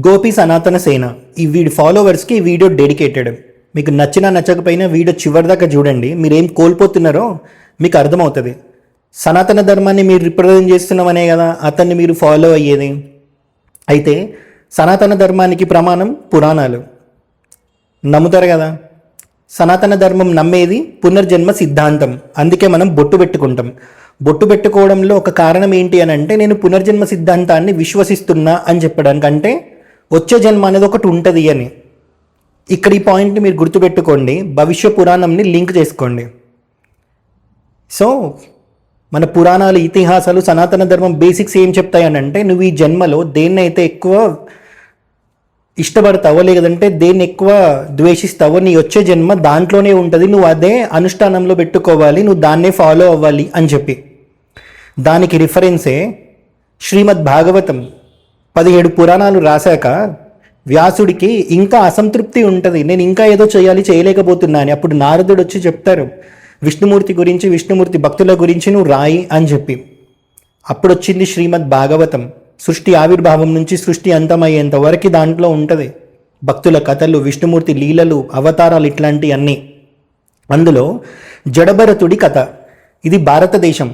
గోపి సనాతన సేన ఈ ఫాలోవర్స్కి ఈ వీడియో డెడికేటెడ్. మీకు నచ్చినా నచ్చకపోయినా వీడియో చివరిదాకా చూడండి. మీరేం కోల్పోతున్నారో మీకు అర్థమవుతుంది. సనాతన ధర్మాన్ని మీరు రిప్రజెంట్ చేస్తున్నామనే కదా అతన్ని మీరు ఫాలో అయ్యేది. అయితే సనాతన ధర్మానికి ప్రమాణం పురాణాలు. నమ్ముతారు కదా. సనాతన ధర్మం నమ్మేది పునర్జన్మ సిద్ధాంతం. అందుకే మనం బొట్టు పెట్టుకుంటాం. బొట్టు పెట్టుకోవడంలో ఒక కారణం ఏంటి అని అంటే, నేను పునర్జన్మ సిద్ధాంతాన్ని విశ్వసిస్తున్నా అని చెప్పడానికి. అంటే వచ్చే జన్మ అనేది ఒకటి ఉంటుంది అని. ఇక్కడ ఈ పాయింట్ని మీరు గుర్తుపెట్టుకోండి. భవిష్య పురాణంని లింక్ చేసుకోండి. సో మన పురాణాలు, ఇతిహాసాలు, సనాతన ధర్మం బేసిక్స్ ఏం చెప్తాయని అంటే, నువ్వు ఈ జన్మలో దేన్నైతే ఎక్కువ ఇష్టపడతావో లేదంటే దేన్ని ఎక్కువ ద్వేషిస్తావో నీ వచ్చే జన్మ దాంట్లోనే ఉంటుంది. నువ్వు అదే అనుష్ఠానంలో పెట్టుకోవాలి, నువ్వు దాన్నే ఫాలో అవ్వాలి అని చెప్పి. దానికి రిఫరెన్సే శ్రీమద్ భాగవతం. 17 పురాణాలు రాశాక వ్యాసుడికి ఇంకా అసంతృప్తి ఉంటుంది. నేను ఇంకా ఏదో చేయాలి, చేయలేకపోతున్నాను. అప్పుడు నారదుడు వచ్చి చెప్తారు, విష్ణుమూర్తి గురించి, విష్ణుమూర్తి భక్తుల గురించి నువ్వు రాయి అని చెప్పి. అప్పుడు వచ్చింది శ్రీమద్ భాగవతం. సృష్టి ఆవిర్భావం నుంచి సృష్టి అంతమయ్యేంత వరకు దాంట్లో ఉంటుంది. భక్తుల కథలు, విష్ణుమూర్తి లీలలు, అవతారాలు, ఇట్లాంటి అన్నీ. అందులో జడభరతుడి కథ. ఇది భారతదేశం.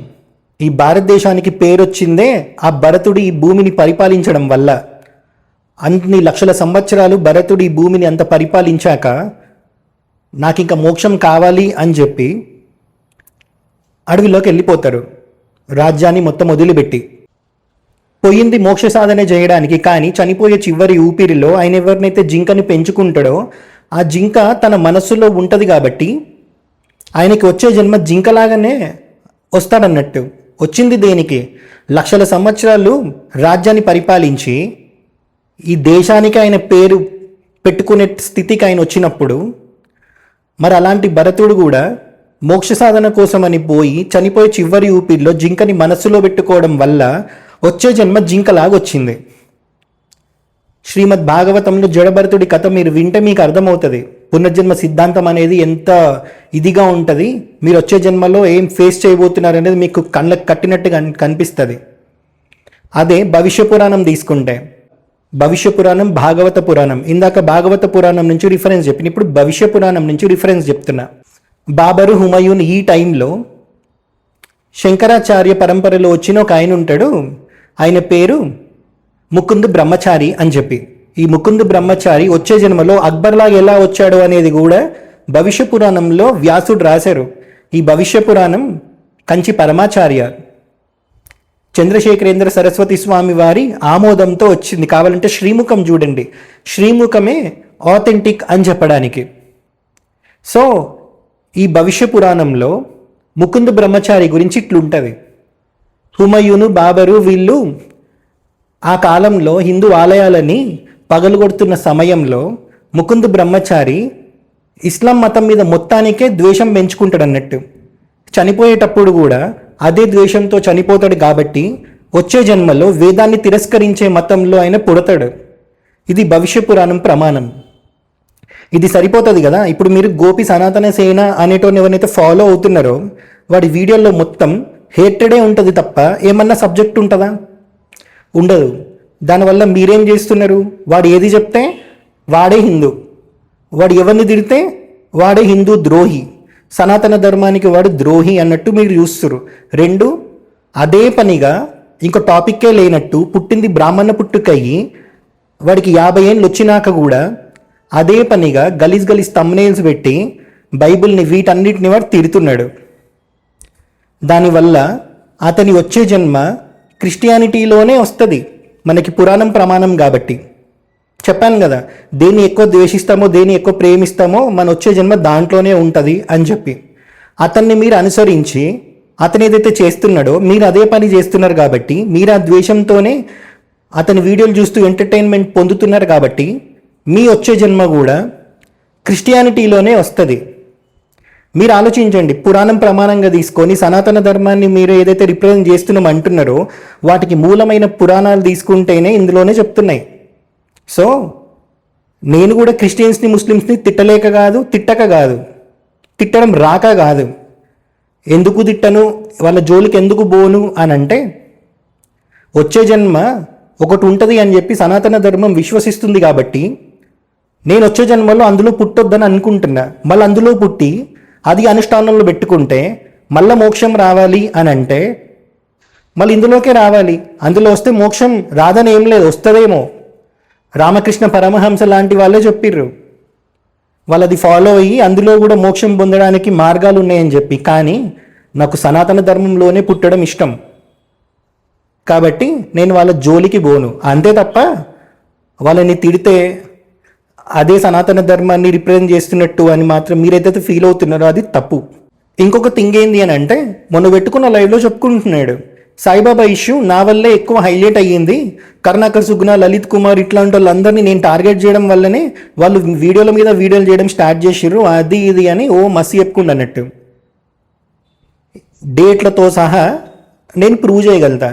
ఈ భారతదేశానికి పేరొచ్చిందే ఆ భరతుడు ఈ భూమిని పరిపాలించడం వల్ల. అన్ని లక్షల సంవత్సరాలు భరతుడు ఈ భూమిని అంత పరిపాలించాక నాకు ఇంకా మోక్షం కావాలి అని చెప్పి అడవిలోకి వెళ్ళిపోతారు, రాజ్యాన్ని మొత్తం వదిలిపెట్టి. పోయింది మోక్ష సాధన చేయడానికి. కానీ చనిపోయే చివరి ఊపిరిలో ఆయన ఎవరినైతే జింకని పెంచుకుంటాడో ఆ జింక తన మనస్సులో ఉంటుంది కాబట్టి ఆయనకి వచ్చే జన్మ జింకలాగానే వస్తాడన్నట్టు. వచ్చింది దేనికి? లక్షల సంవత్సరాలు రాజ్యాన్ని పరిపాలించి ఈ దేశానికి ఆయన పేరు పెట్టుకునే స్థితికి ఆయన వచ్చినప్పుడు, మరి అలాంటి భరతుడు కూడా మోక్ష సాధన కోసమని పోయి చనిపోయే చివరి ఊపిరిలో జింకని మనస్సులో పెట్టుకోవడం వల్ల వచ్చే జన్మ జింకలాగొచ్చింది. శ్రీమద్ భాగవతంలో జడభరతుడి కథ మీరు వింటే మీకు అర్థమవుతుంది పునర్జన్మ సిద్ధాంతం అనేది ఎంత ఇదిగా ఉంటుంది. మీరు వచ్చే జన్మలో ఏం ఫేస్ చేయబోతున్నారు అనేది మీకు కళ్ళకు కట్టినట్టుగా కనిపిస్తుంది. అదే భవిష్య పురాణం తీసుకుంటే, భవిష్య పురాణం, భాగవత పురాణం. ఇందాక భాగవత పురాణం నుంచి రిఫరెన్స్ చెప్పిన, ఇప్పుడు భవిష్య పురాణం నుంచి రిఫరెన్స్ చెప్తున్నా. బాబరు, హుమయూన్ ఈ టైంలో శంకరాచార్య పరంపరలో వచ్చిన ఒక ఆయన ఉంటాడు. ఆయన పేరు ముకుంద్ బ్రహ్మచారి అని చెప్పి. ఈ ముకుంద్ బ్రహ్మచారి వచ్చే జన్మలో అక్బర్లాగా ఎలా వచ్చాడు అనేది కూడా భవిష్య పురాణంలో వ్యాసుడు రాశారు. ఈ భవిష్య పురాణం కంచి పరమాచార్య చంద్రశేఖరేంద్ర సరస్వతి స్వామి వారి ఆమోదంతో వచ్చింది. కావాలంటే శ్రీముఖం చూడండి, శ్రీముఖమే ఆథెంటిక్ అని చెప్పడానికి. సో ఈ భవిష్య పురాణంలో ముకుంద్ బ్రహ్మచారి గురించి ఇట్లుంటుంది. హుమయూను, బాబరు వీళ్ళు ఆ కాలంలో హిందూ ఆలయాలని పగలగొడుతున్న సమయంలో ముకుంద్ బ్రహ్మచారి ఇస్లాం మతం మీద మొత్తానికే ద్వేషం పెంచుకుంటాడు అన్నట్టు. చనిపోయేటప్పుడు కూడా అదే ద్వేషంతో చనిపోతాడు. కాబట్టి వచ్చే జన్మలో వేదాన్ని తిరస్కరించే మతంలో ఆయన పుడతాడు. ఇది భవిష్య పురాణం ప్రమాణం. ఇది సరిపోతుంది కదా. ఇప్పుడు మీరు గోపి సనాతన సేన అనేటోని ఎవరైతే ఫాలో అవుతున్నారో వాడి వీడియోలో మొత్తం హేట్రెడే ఉంటుంది తప్ప ఏమన్నా సబ్జెక్ట్ ఉంటుందా? ఉండదు. దానివల్ల మీరేం చేస్తున్నారు? వాడు ఏది చెప్తే వాడే హిందూ, వాడు ఎవరిని తిడితే వాడే హిందూ ద్రోహి, సనాతన ధర్మానికి వాడు ద్రోహి అన్నట్టు మీరు చూస్తారు. రెండు అదే పనిగా ఇంకో టాపిక్కే లేనట్టు పుట్టింది బ్రాహ్మణ పుట్టుకయ్యి వాడికి 50 ఏళ్ళు వచ్చినాక కూడా అదే పనిగా గలీజ్ గలీజ్ థంబ్నెయిల్స్ పెట్టి బైబిల్ని వీటన్నిటిని వాడు తిడుతున్నాడు. దానివల్ల అతని వచ్చే జన్మ క్రిస్టియానిటీలోనే వస్తుంది, మనకి పురాణం ప్రమాణం కాబట్టి. చెప్పాను కదా, దేన్ని ఎక్కువ ద్వేషిస్తామో, దేన్ని ఎక్కువ ప్రేమిస్తామో మన వచ్చే జన్మ దాంట్లోనే ఉంటుంది అని చెప్పి. అతన్ని మీరు అనుసరించి అతను ఏదైతే చేస్తున్నాడో మీరు అదే పని చేస్తున్నారు కాబట్టి, మీరు ఆ ద్వేషంతోనే అతని వీడియోలు చూస్తూ ఎంటర్టైన్మెంట్ పొందుతున్నారు కాబట్టి మీ వచ్చే జన్మ కూడా క్రిస్టియానిటీలోనే వస్తుంది. మీరు ఆలోచించండి. పురాణం ప్రమాణంగా తీసుకొని సనాతన ధర్మాన్ని మీరు ఏదైతే రిప్రజెంట్ చేస్తున్నాం అంటున్నారో వాటికి మూలమైన పురాణాలు తీసుకుంటేనే ఇందులోనే చెప్తున్నాయి. సో నేను కూడా క్రిస్టియన్స్ని, ముస్లిమ్స్ని తిట్టలేక కాదు, తిట్టక కాదు, తిట్టడం రాక కాదు. ఎందుకు తిట్టను, వాళ్ళ జోలికి ఎందుకు పోను అని అంటే, వచ్చే జన్మ ఒకటి ఉంటుంది అని చెప్పి సనాతన ధర్మం విశ్వసిస్తుంది కాబట్టి నేను వచ్చే జన్మలో అందులో పుట్టొద్దని అనుకుంటున్నా. మళ్ళీ అందులో పుట్టి అది అనుష్ఠానంలో పెట్టుకుంటే మళ్ళీ మోక్షం రావాలి అని అంటే మళ్ళీ ఇందులోకే రావాలి. అందులో వస్తే మోక్షం రాదని ఏం లేదు, వస్తుందేమో. రామకృష్ణ పరమహంస లాంటి వాళ్ళే చెప్పిర్రు, వాళ్ళది ఫాలో అయ్యి అందులో కూడా మోక్షం పొందడానికి మార్గాలు ఉన్నాయని చెప్పి. కానీ నాకు సనాతన ధర్మంలోనే పుట్టడం ఇష్టం కాబట్టి నేను వాళ్ళ జోలికి పోను, అంతే తప్ప వాళ్ళని తిడితే అదే సనాతన ధర్మాన్ని రిప్రజెంట్ చేస్తున్నట్టు అని మాత్రం మీరైతే ఫీల్ అవుతున్నారో అది తప్పు. ఇంకొక థింగ్ ఏంది అని అంటే, మొన్న పెట్టుకున్న లైవ్లో చెప్పుకుంటున్నాడు, సాయిబాబా ఇష్యూ నా వల్లే ఎక్కువ హైలైట్ అయ్యింది, కరుణాకర్ సుగ్నా, లలిత్ కుమార్ ఇట్లాంటి వాళ్ళందరినీ నేను టార్గెట్ చేయడం వల్లనే వాళ్ళు వీడియోల మీద వీడియోలు చేయడం స్టార్ట్ చేసిర్రు, అది ఇది అని ఓ మసి చెప్పుకుంటూ అన్నట్టు. డేట్లతో సహా నేను ప్రూవ్ చేయగలుగుతా.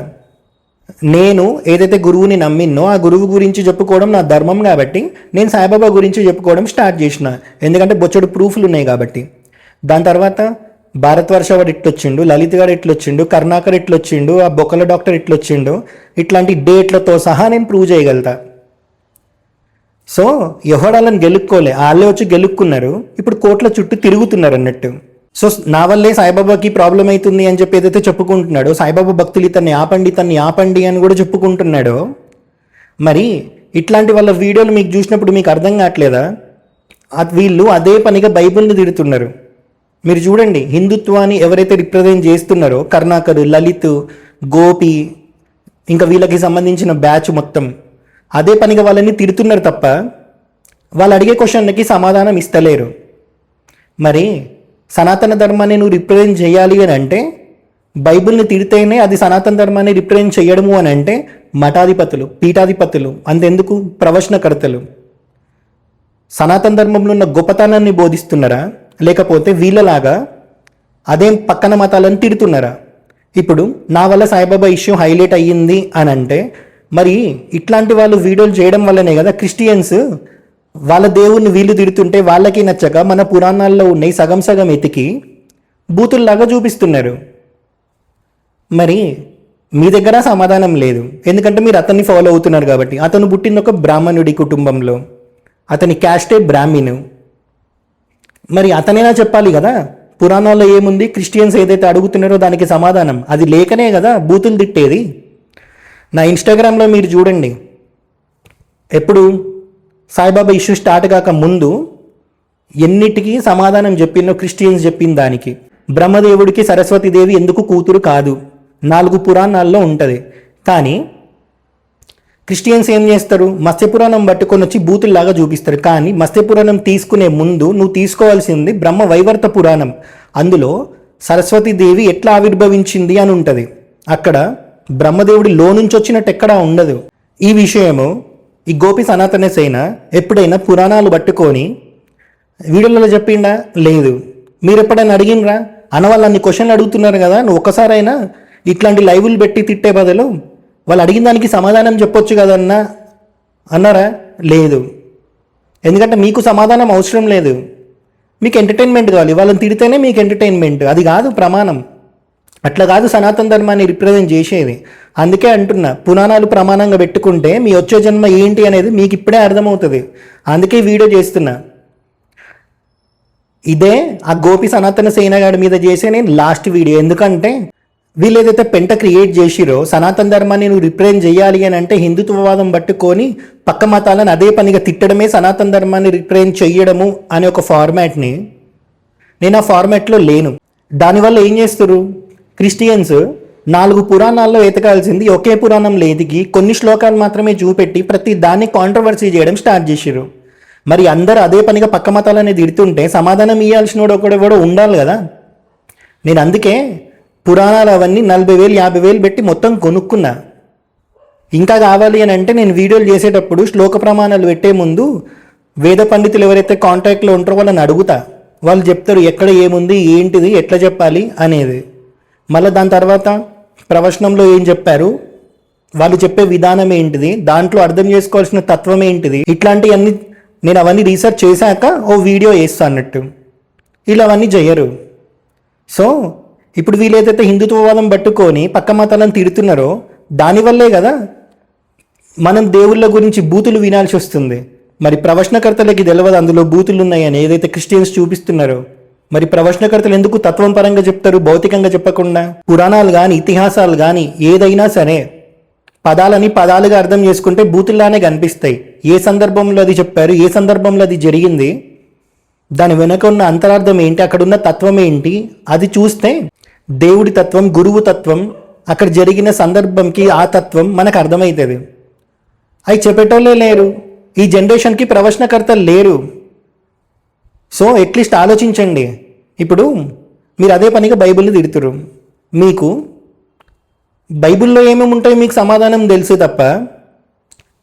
నేను ఏదైతే గురువుని నమ్మినో ఆ గురువు గురించి చెప్పుకోవడం నా ధర్మం కాబట్టి నేను సాయిబాబా గురించి చెప్పుకోవడం స్టార్ట్ చేసిన, ఎందుకంటే బొచ్చడు ప్రూఫ్లు ఉన్నాయి కాబట్టి. దాని తర్వాత భారతవర్ష వాడు ఇట్లొచ్చిండు, లలిత్ గారు ఇట్లొచ్చిండు, కరుణాకర్ ఇట్లొచ్చిండు, ఆ బొక్కల డాక్టర్ ఇట్లొచ్చిండు, ఇట్లాంటి డేట్లతో సహా నేను ప్రూవ్ చేయగలుగుతా. సో ఎవడాలని గెలుక్కోలే, వాళ్ళే వచ్చి గెలుక్కున్నారు, ఇప్పుడు కోట్ల చుట్టూ తిరుగుతున్నారు అన్నట్టు. సో నా వల్లే సాయిబాబాకి ప్రాబ్లం అవుతుంది అని చెప్పి ఏదైతే చెప్పుకుంటున్నాడో, సాయిబాబా భక్తులు ఇతన్ని ఆపండి అని కూడా చెప్పుకుంటున్నాడో, మరి ఇట్లాంటి వాళ్ళ వీడియోలు మీకు చూసినప్పుడు మీకు అర్థం కావట్లేదా? వీళ్ళు అదే పనిగా బైబిల్ని తిడుతున్నారు. మీరు చూడండి, హిందుత్వాన్ని ఎవరైతే రిప్రజెంట్ చేస్తున్నారో కరుణాకర్, లలిత్, గోపి, ఇంకా వీళ్ళకి సంబంధించిన బ్యాచ్ మొత్తం అదే పనిగా వాళ్ళని తిడుతున్నారు తప్ప వాళ్ళు అడిగే క్వశ్చన్కి సమాధానం ఇస్తలేరు. మరి సనాతన ధర్మాన్ని నువ్వు రిప్రజెంట్ చేయాలి అని అంటే బైబిల్ని తిడితేనే అది సనాతన ధర్మాన్ని రిప్రజెంట్ చేయడము అని అంటే మఠాధిపతులు, పీఠాధిపతులు, అంతెందుకు ప్రవచనకర్తలు సనాతన ధర్మంలో ఉన్న గొప్పతనాన్ని బోధిస్తున్నారా, లేకపోతే వీళ్ళలాగా అదేం పక్కన మతాలను తిడుతున్నారా? ఇప్పుడు నా వల్ల సాయిబాబా ఇష్యూ హైలైట్ అయ్యింది అని అంటే మరి ఇట్లాంటి వాళ్ళు వీడియోలు చేయడం వల్లనే కదా క్రిస్టియన్స్ వాళ్ళ దేవుణ్ణి వీళ్ళు తిడుతుంటే వాళ్ళకి నచ్చక మన పురాణాల్లో ఉన్నాయి సగం సగం ఎతికి బూతుల్లాగా చూపిస్తున్నారు. మరి మీ దగ్గర సమాధానం లేదు, ఎందుకంటే మీరు అతన్ని ఫాలో అవుతున్నారు కాబట్టి. అతను పుట్టిన ఒక బ్రాహ్మణుడి కుటుంబంలో, అతని క్యాస్టే బ్రాహ్మణు. మరి అతనేనా చెప్పాలి కదా పురాణాల్లో ఏముంది, క్రిస్టియన్స్ ఏదైతే అడుగుతున్నారో దానికి సమాధానం. అది లేకనే కదా బూతులు తిట్టేది. నా ఇన్స్టాగ్రామ్లో మీరు చూడండి, ఎప్పుడు సాయిబాబా ఇష్యూ స్టార్ట్ కాక ముందు ఎన్నిటికీ సమాధానం చెప్పినో క్రిస్టియన్స్ చెప్పిన దానికి. బ్రహ్మదేవుడికి సరస్వతీదేవి ఎందుకు కూతురు కాదు, 4 పురాణాల్లో ఉంటుంది. కానీ క్రిస్టియన్స్ ఏం చేస్తారు, మత్స్యపురాణం పట్టుకొని వచ్చి బూతుల్లాగా చూపిస్తారు. కానీ మత్స్యపురాణం తీసుకునే ముందు నువ్వు తీసుకోవాల్సింది బ్రహ్మ వైవర్త పురాణం. అందులో సరస్వతీదేవి ఎట్లా ఆవిర్భవించింది అని ఉంటుంది. అక్కడ బ్రహ్మదేవుడి లో నుంచి వచ్చినట్టు ఎక్కడా ఉండదు. ఈ విషయము ఈ గోపి సనాతన సేన ఎప్పుడైనా పురాణాలు పట్టుకొని వీడియోలలో చెప్పిండా? లేదు. మీరు ఎప్పుడైనా అడిగినరా? అన్న అన్ని క్వశ్చన్లు అడుగుతున్నారు కదా, నువ్వు ఒక్కసారైనా ఇట్లాంటి లైవ్లు పెట్టి తిట్టే బదులు వాళ్ళు అడిగిన దానికి సమాధానం చెప్పొచ్చు కదన్నా అన్నారా? లేదు. ఎందుకంటే మీకు సమాధానం అవసరం లేదు, మీకు ఎంటర్టైన్మెంట్ కావాలి. వాళ్ళని తిడితేనే మీకు ఎంటర్టైన్మెంట్, అది కాదు ప్రమాణం. అట్లా కాదు సనాతన ధర్మాన్ని రిప్రజెంట్ చేసేది. అందుకే అంటున్నా, పురాణాలు ప్రమాణంగా పెట్టుకుంటే మీ వచ్చే జన్మ ఏంటి అనేది మీకు ఇప్పుడే అర్థమవుతుంది. అందుకే వీడియో చేస్తున్నా. ఇదే ఆ గోపి సనాతన సేనగాడి మీద చేసే నేను లాస్ట్ వీడియో. ఎందుకంటే వీళ్ళు ఏదైతే పెంట క్రియేట్ చేసిరో సనాతన ధర్మాన్ని నువ్వు రిప్రజెంట్ చేయాలి అని అంటే హిందుత్వవాదం పట్టుకొని పక్క మతాలను అదే పనిగా తిట్టడమే సనాతన ధర్మాన్ని రిప్రజెంట్ చెయ్యడము అనే ఒక ఫార్మాట్ని, నేను ఆ ఫార్మాట్లో లేను. దానివల్ల ఏం చేస్తారు క్రిస్టియన్స్, 4 పురాణాల్లో ఎతకాల్సింది ఒకే పురాణంలో ఎదిగి కొన్ని శ్లోకాలు మాత్రమే చూపెట్టి ప్రతి దాన్ని కాంట్రవర్సీ చేయడం స్టార్ట్ చేసిరు. మరి అందరూ అదే పనిగా పక్క మతాలని తిడుతుంటే సమాధానం ఇవ్వాల్సిన ఒకడెవడో ఉండాలి కదా. నేను అందుకే పురాణాలు అవన్నీ 40,000 50,000 పెట్టి మొత్తం కొనుక్కున్నా. ఇంకా కావాలి అని అంటే నేను వీడియోలు చేసేటప్పుడు శ్లోక ప్రమాణాలు పెట్టే ముందు వేద పండితులు ఎవరైతే కాంటాక్ట్లో ఉంటారో వాళ్ళని అడుగుతా. వాళ్ళు చెప్తారు ఎక్కడ ఏముంది, ఏంటిది, ఎట్లా చెప్పాలి అనేది. మళ్ళీ దాని తర్వాత ప్రవచనంలో ఏం చెప్పారు, వాళ్ళు చెప్పే విధానం ఏంటిది, దాంట్లో అర్థం చేసుకోవాల్సిన తత్వం ఏంటిది, ఇట్లాంటివన్నీ నేను అవన్నీ రీసెర్చ్ చేశాక ఓ వీడియో వేస్తా అన్నట్టు. వీళ్ళు అవన్నీ చేయరు. సో ఇప్పుడు వీళ్ళు ఏదైతే హిందుత్వవాదం పట్టుకొని పక్క మతాలను తిడుతున్నారో దానివల్లే కదా మనం దేవుళ్ళ గురించి బూతులు వినాల్సి వస్తుంది. మరి ప్రవచనకర్తలకి తెలియదు అందులో బూతులు ఉన్నాయని ఏదైతే క్రిస్టియన్స్ చూపిస్తున్నారో. మరి ప్రవచనకర్తలు ఎందుకు తత్వం పరంగా చెప్తారు, భౌతికంగా చెప్పకుండా? పురాణాలు కానీ ఇతిహాసాలు కానీ ఏదైనా సరే పదాలని పదాలుగా అర్థం చేసుకుంటే బూతుల్లానే కనిపిస్తాయి. ఏ సందర్భంలో అది చెప్పారు, ఏ సందర్భంలో అది జరిగింది, దాని వెనక ఉన్న అంతరార్థం ఏంటి, అక్కడున్న తత్వం ఏంటి, అది చూస్తే దేవుడి తత్వం, గురువు తత్వం, అక్కడ జరిగిన సందర్భంకి ఆ తత్వం మనకు అర్థమవుతుంది. అవి చెప్పేటోళ్ళే లేరు. ఈ జనరేషన్కి ప్రవచనకర్తలు లేరు. సో అట్లీస్ట్ ఆలోచించండి. ఇప్పుడు మీరు అదే పనిగా బైబిల్ని తిడుతురు. మీకు బైబిల్లో ఏమేమి ఉంటాయో మీకు సమాధానం తెలుసు తప్ప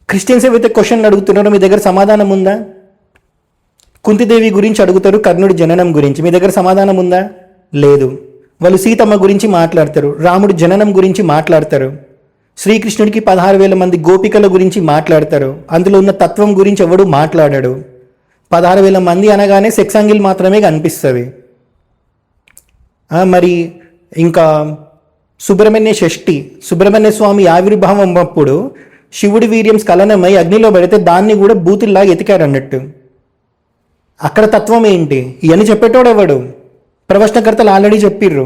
క్రిస్టియన్స్ ఏవైతే క్వశ్చన్లు అడుగుతున్నారో మీ దగ్గర సమాధానం ఉందా? కుంతిదేవి గురించి అడుగుతారు, కర్ణుడి జననం గురించి, మీ దగ్గర సమాధానం ఉందా? లేదు. వాళ్ళు సీతమ్మ గురించి మాట్లాడతారు, రాముడి జననం గురించి మాట్లాడతారు, శ్రీకృష్ణుడికి 16,000 మంది గోపికల గురించి మాట్లాడతారు, అందులో ఉన్న తత్వం గురించి ఎవడు మాట్లాడాడు. 16,000 మంది అనగానే సెక్స్ యాంగిల్ మాత్రమే కనిపిస్తుంది. మరి ఇంకా సుబ్రహ్మణ్య షష్ఠి, సుబ్రహ్మణ్య స్వామి ఆవిర్భావం అప్పుడు శివుడి వీర్యం స్ఖలనమై అగ్నిలో పడితే దాన్ని కూడా బూతుల్లా ఎతికారు అన్నట్టు. అక్కడ తత్వం ఏంటి? ఇవన్నీ చెప్పేటోడు ఎవడు? ప్రవచనకర్తలు ఆల్రెడీ చెప్పిర్రు.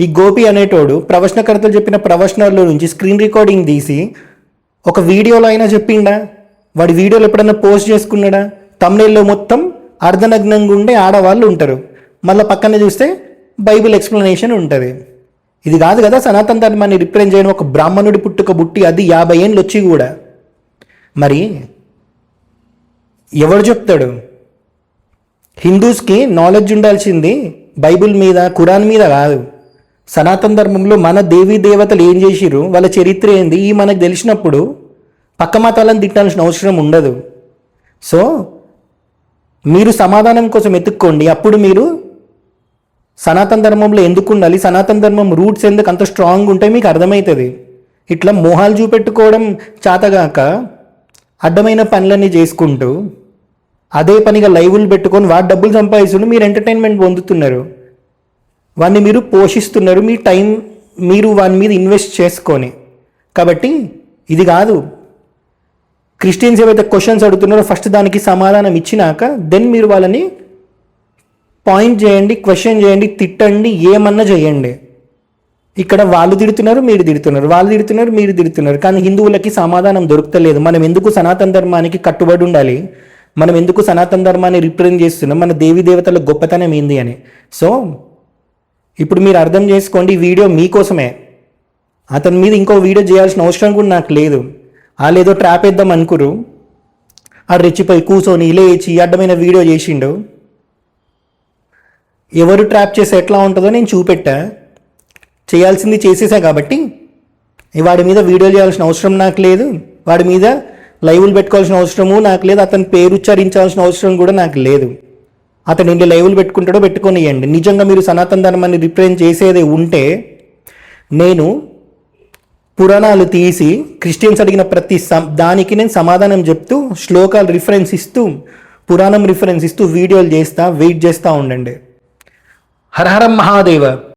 ఈ గోపి అనేటోడు ప్రవచనకర్తలు చెప్పిన ప్రవచనాల్లో నుంచి స్క్రీన్ రికార్డింగ్ తీసి ఒక వీడియోలో అయినా చెప్పిండా? వాడి వీడియోలు ఎప్పుడన్నా పోస్ట్ చేసుకున్నాడా? తమ్నెల్లో మొత్తం అర్ధనగ్నంగా ఉండే ఆడవాళ్ళు ఉంటారు, మళ్ళీ పక్కన చూస్తే బైబిల్ ఎక్స్ప్లెనేషన్ ఉంటుంది. ఇది కాదు కదా సనాతన ధర్మాన్ని రిప్రజెంట్ చేయడం. ఒక బ్రాహ్మణుడి పుట్టుక బుట్టి, అది 50 ఏళ్ళు వచ్చి కూడా. మరి ఎవడు చెప్తాడు? హిందూస్కి నాలెడ్జ్ ఉండాల్సింది బైబిల్ మీద, ఖురాన్ మీద కాదు. సనాతన ధర్మంలో మన దేవీ దేవతలు ఏం చేసిర్రు, వాళ్ళ చరిత్ర ఏంది, ఈ మనకు తెలిసినప్పుడు పక్క మతాలను తిట్టాల్సిన అవసరం ఉండదు. సో మీరు సమాధానం కోసం ఎత్తుక్కోండి. అప్పుడు మీరు సనాతన ధర్మంలో ఎందుకు ఉండాలి, సనాతన ధర్మం రూట్స్ ఎందుకు అంత స్ట్రాంగ్ ఉంటే మీకు అర్థమవుతుంది. ఇట్లా మోహాలు చూపెట్టుకోవడం చేతగాక అడ్డమైన పనులన్నీ చేసుకుంటూ అదే పనిగా లైవ్లు పెట్టుకొని వాడు డబ్బులు సంపాదిస్తున్నారు, మీరు ఎంటర్టైన్మెంట్ పొందుతున్నారు, వాడిని మీరు పోషిస్తున్నారు, మీ టైం మీరు వాని మీద ఇన్వెస్ట్ చేసుకొని. కాబట్టి ఇది కాదు. క్రిస్టియన్స్ ఏవైతే క్వశ్చన్స్ అడుగుతున్నారో ఫస్ట్ దానికి సమాధానం ఇచ్చినాక దెన్ మీరు వాళ్ళని పాయింట్ చేయండి, క్వశ్చన్ చేయండి, తిట్టండి, ఏమన్నా చేయండి. ఇక్కడ వాళ్ళు తిడుతున్నారు, మీరు తిడుతున్నారు, వాళ్ళు తిడుతున్నారు, మీరు తిడుతున్నారు. కానీ హిందువులకి సమాధానం దొరుకుతలేదు. మనం ఎందుకు సనాతన ధర్మానికి కట్టుబడి ఉండాలి, మనం ఎందుకు సనాతన ధర్మాన్ని రిప్రజెంట్ చేస్తున్నాం, మన దేవీ దేవతల గొప్పతనం ఏంది అని. సో ఇప్పుడు మీరు అర్థం చేసుకోండి, ఈ వీడియో మీకోసమే. అతని మీద ఇంకో వీడియో చేయాల్సిన అవసరం కూడా నాకు లేదు. వాళ్ళు ఏదో ట్రాప్ వేద్దాం అనుకురు, ఆ రెచ్చిపోయి కూర్చొని లేచి అడ్డమైన వీడియో చేసిండు. ఎవరు ట్రాప్ చేస్తే ఎట్లా ఉంటుందో నేను చూపెట్టా, చేయాల్సింది చేసేసా. కాబట్టి వాడి మీద వీడియో చేయాల్సిన అవసరం నాకు లేదు, వాడి మీద లైవ్లు పెట్టుకోవాల్సిన అవసరము నాకు లేదు, అతని పేరు ఉచ్చరించాల్సిన అవసరం కూడా నాకు లేదు. అతను ఎన్ని లైవ్లు పెట్టుకుంటాడో పెట్టుకొనియండి. నిజంగా మీరు సనాతన ధర్మాన్ని రిప్రజెంట్ చేసేది ఉంటే నేను పురాణాలు తీసి క్రిస్టియన్స్ అడిగిన ప్రతి దానికి నేను సమాధానం చెప్తూ, శ్లోకాలు రిఫరెన్స్ ఇస్తూ, పురాణం రిఫరెన్స్ ఇస్తూ వీడియోలు చేస్తా. వెయిట్ చేస్తూ ఉండండి. హర హర మహాదేవ.